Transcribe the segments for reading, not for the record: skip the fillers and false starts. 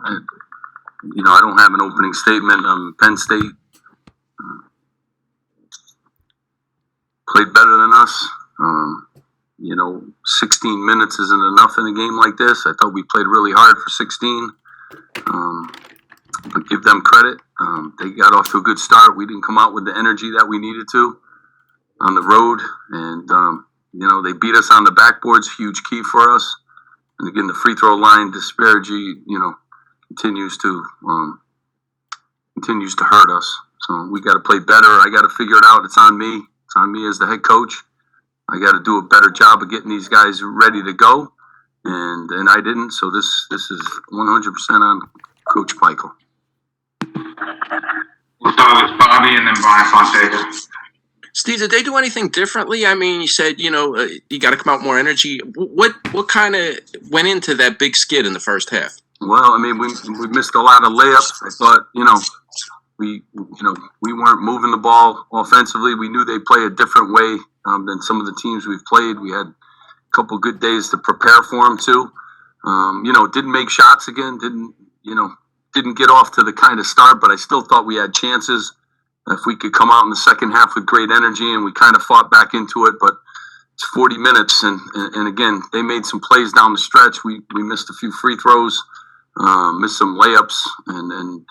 I don't have an opening statement. Penn State played better than us. 16 minutes isn't enough in a game like this. I thought we played really hard for 16. But give them credit. They got off to a good start. We didn't come out with the energy that we needed to on the road. And, they beat us on the backboards, huge key for us. And again, the free throw line disparity, continues to hurt us. So we got to play better. I got to figure it out. It's on me. It's on me as the head coach. I got to do a better job of getting these guys ready to go, and I didn't. So this is 100% on Coach Pikiell. We'll start with Bobby and then Brian Fonseca. Steve, did they do anything differently? I mean, you said you got to come out more energy. What kind of went into that big skid in the first half? Well, I mean, we missed a lot of layups. I thought we weren't moving the ball offensively. We knew they play a different way than some of the teams we've played. We had a couple good days to prepare for them too. Didn't make shots again. Didn't get off to the kind of start, but I still thought we had chances. If we could come out in the second half with great energy, and we kind of fought back into it, but it's 40 minutes, and again, they made some plays down the stretch. We missed a few free throws, missed some layups, and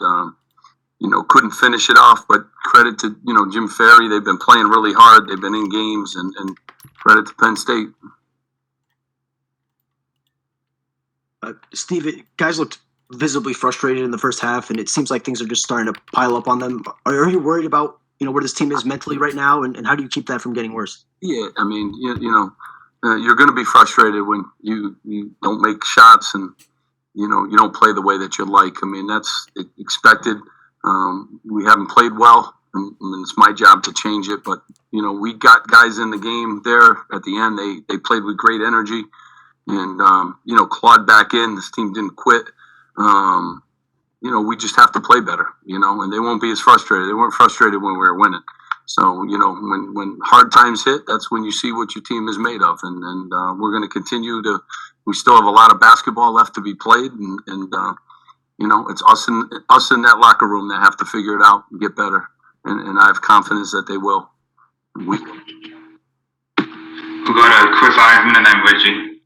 couldn't finish it off. But credit to Jim Ferry, they've been playing really hard. They've been in games, and credit to Penn State. Steve, guys looked visibly frustrated in the first half, and it seems like things are just starting to pile up on them. Are you worried about where this team is mentally right now, and how do you keep that from getting worse? Yeah, I mean, you're going to be frustrated when you don't make shots and you don't play the way that you like. I mean, that's expected. We haven't played well, and it's my job to change it. But we got guys in the game there at the end. They played with great energy, and clawed back in. This team didn't quit. We just have to play better, and they won't be as frustrated. They weren't frustrated when we were winning. So, when hard times hit, that's when you see what your team is made of. And we're going to continue we still have a lot of basketball left to be played. And it's us in that locker room that have to figure it out and get better. And I have confidence that they will. We'll go to Chris Eisman and then Richie.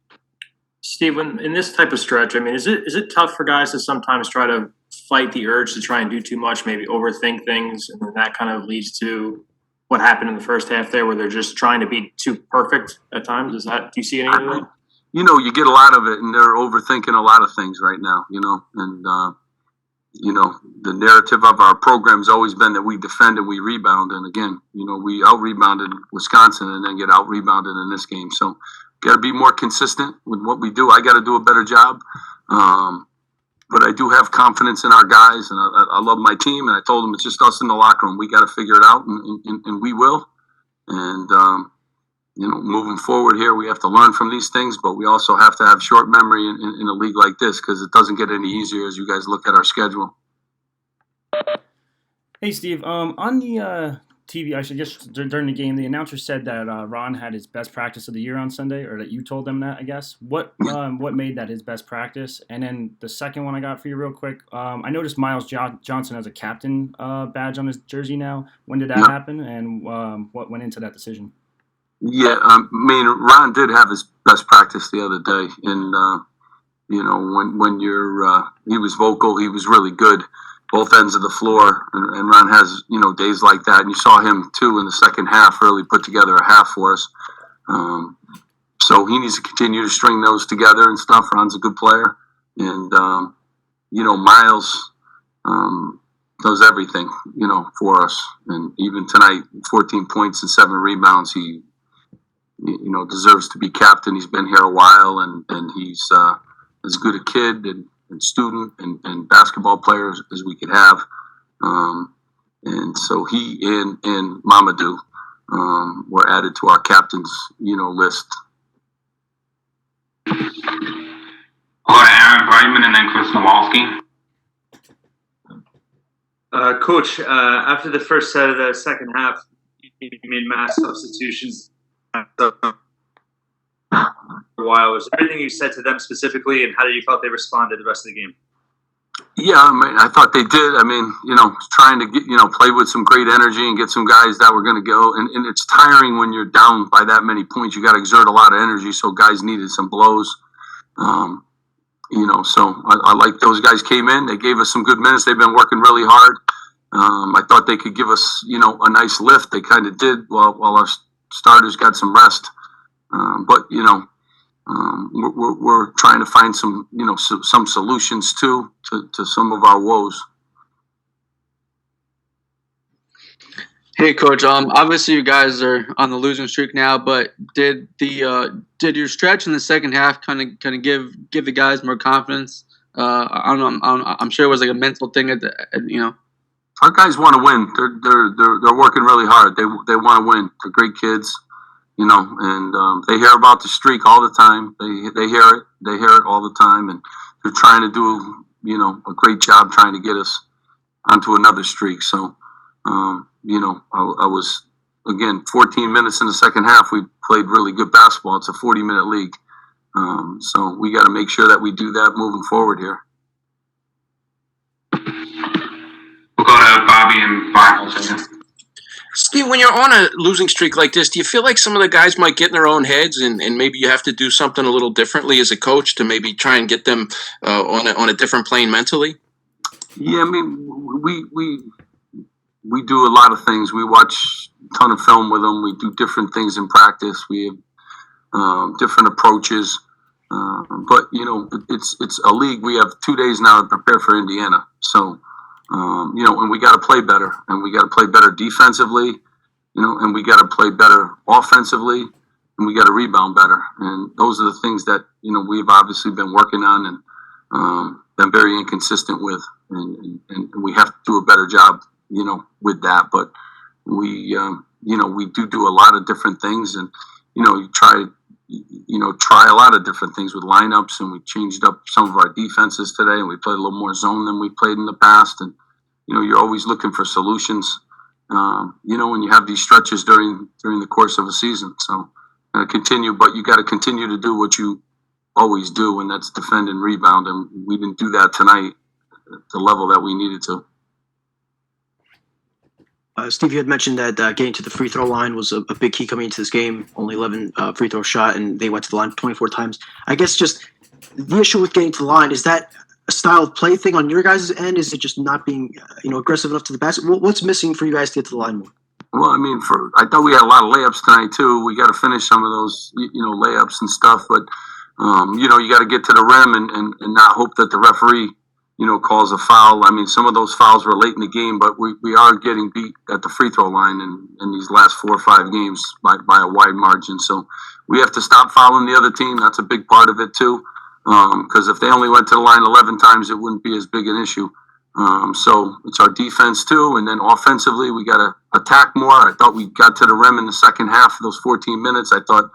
Steve, in this type of stretch, I mean, is it tough for guys to sometimes try to fight the urge to try and do too much, maybe overthink things, and then that kind of leads to what happened in the first half there, where they're just trying to be too perfect at times? Do you see any of that? You get a lot of it, and they're overthinking a lot of things right now. And the narrative of our program's always been that we defend and we rebound, and again, we out-rebounded Wisconsin and then get out-rebounded in this game. So got to be more consistent with what we do. I got to do a better job. But I do have confidence in our guys, and I love my team. And I told them it's just us in the locker room. We got to figure it out, and we will. And, moving forward here, we have to learn from these things, but we also have to have short memory in a league like this, because it doesn't get any easier as you guys look at our schedule. Hey, Steve, on the TV, I should guess during the game, the announcer said that Ron had his best practice of the year on Sunday, or that you told them that, I guess. What made that his best practice? And then the second one I got for you real quick, I noticed Miles Johnson has a captain badge on his jersey now. When did that happen, and what went into that decision? Yeah, Ron did have his best practice the other day, and when he was vocal, he was really good. Both ends of the floor, and Ron has, days like that. And you saw him, too, in the second half, really put together a half for us. So he needs to continue to string those together and stuff. Ron's a good player. And, Miles does everything, for us. And even tonight, 14 points and 7 rebounds, he, deserves to be captain. He's been here a while, and he's as good a kid and student and basketball players as we could have. And so he and Mamadou were added to our captain's, list. All right, Aaron Brightman and then Chris Nowalski. Coach, after the first set of the second half, you made mass substitutions. a while. Was there anything you said to them specifically, and how did you felt they responded the rest of the game? Yeah, I mean, I thought they did. I mean, trying to get, play with some great energy and get some guys that were going to go. And it's tiring when you're down by that many points. You got to exert a lot of energy. So guys needed some blows. So I like those guys came in. They gave us some good minutes. They've been working really hard. I thought they could give us, a nice lift. They kind of did while our starters got some rest. But we're trying to find some, some solutions too to some of our woes. Hey, Coach. Obviously you guys are on the losing streak now, but did your stretch in the second half kind of give the guys more confidence? I don't know. I'm sure it was like a mental thing Our guys want to win. They're working really hard. They want to win. They're great kids, and they hear about the streak all the time. They hear it. They hear it all the time, and they're trying to do a great job trying to get us onto another streak. So. I was, again, 14 minutes in the second half. We played really good basketball. It's a 40-minute league. So we got to make sure that we do that moving forward here. We'll go to Bobby and 5 seconds. Steve, when you're on a losing streak like this, do you feel like some of the guys might get in their own heads and maybe you have to do something a little differently as a coach to maybe try and get them on a different plane mentally? Yeah, I mean, we do a lot of things. We watch a ton of film with them. We do different things in practice. We have different approaches. But, it's a league. We have 2 days now to prepare for Indiana. So, and we got to play better. And we got to play better defensively, and we got to play better offensively. And we got to rebound better. And those are the things that, we've obviously been working on and been very inconsistent with. And we have to do a better job with that, but we do a lot of different things, and you try a lot of different things with lineups, and we changed up some of our defenses today, and we played a little more zone than we played in the past, and you're always looking for solutions, when you have these stretches during the course of a season. So continue, but you got to continue to do what you always do, and that's defend and rebound, and we didn't do that tonight at the level that we needed to. Steve, you had mentioned that getting to the free throw line was a big key coming into this game. Only 11 free throw shot, and they went to the line 24 times. I guess just the issue with getting to the line, is that a style of play thing on your guys' end? Is it just not being aggressive enough to the basket? What's missing for you guys to get to the line more? Well, I mean, I thought we had a lot of layups tonight too. We got to finish some of those, layups and stuff. But you got to get to the rim and not hope that the referee calls a foul. I mean, some of those fouls were late in the game, but we are getting beat at the free throw line in these last 4 or 5 games by a wide margin. So we have to stop fouling the other team. That's a big part of it too, because if they only went to the line 11 times, it wouldn't be as big an issue. So it's our defense too, and then offensively, we got to attack more. I thought we got to the rim in the second half of those 14 minutes. I thought,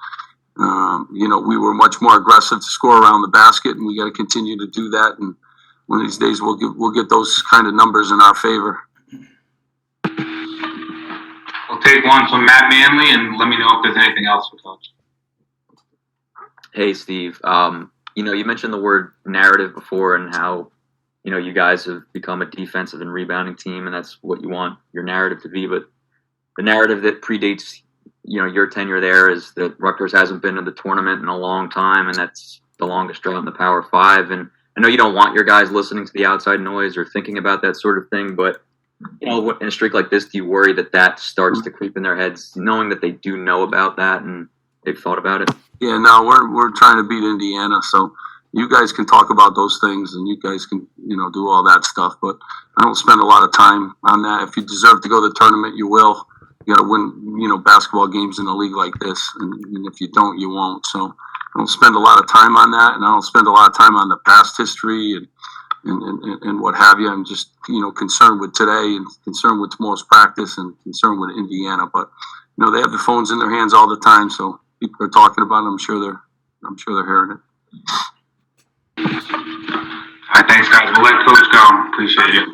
we were much more aggressive to score around the basket, and we got to continue to do that. And one of these days, we'll get those kind of numbers in our favor. We'll take one from Matt Manley, and let me know if there's anything else for Coach. Hey, Steve. You mentioned the word narrative before and how, you guys have become a defensive and rebounding team, and that's what you want your narrative to be. But the narrative that predates, your tenure there is that Rutgers hasn't been to the tournament in a long time, and that's the longest drought in the Power 5. And I know you don't want your guys listening to the outside noise or thinking about that sort of thing, but in a streak like this, do you worry that starts to creep in their heads, knowing that they do know about that and they've thought about it? Yeah, no, we're trying to beat Indiana, so you guys can talk about those things and you guys can do all that stuff, but I don't spend a lot of time on that. If you deserve to go to the tournament, you will. You got to win basketball games in a league like this, and if you don't, you won't. So I don't spend a lot of time on that, and I don't spend a lot of time on the past history and what have you. I'm just concerned with today and concerned with tomorrow's practice and concerned with Indiana. But they have their phones in their hands all the time, so people are talking about it. I'm sure they're hearing it. All right, thanks, guys. We'll let Coach go. Appreciate it.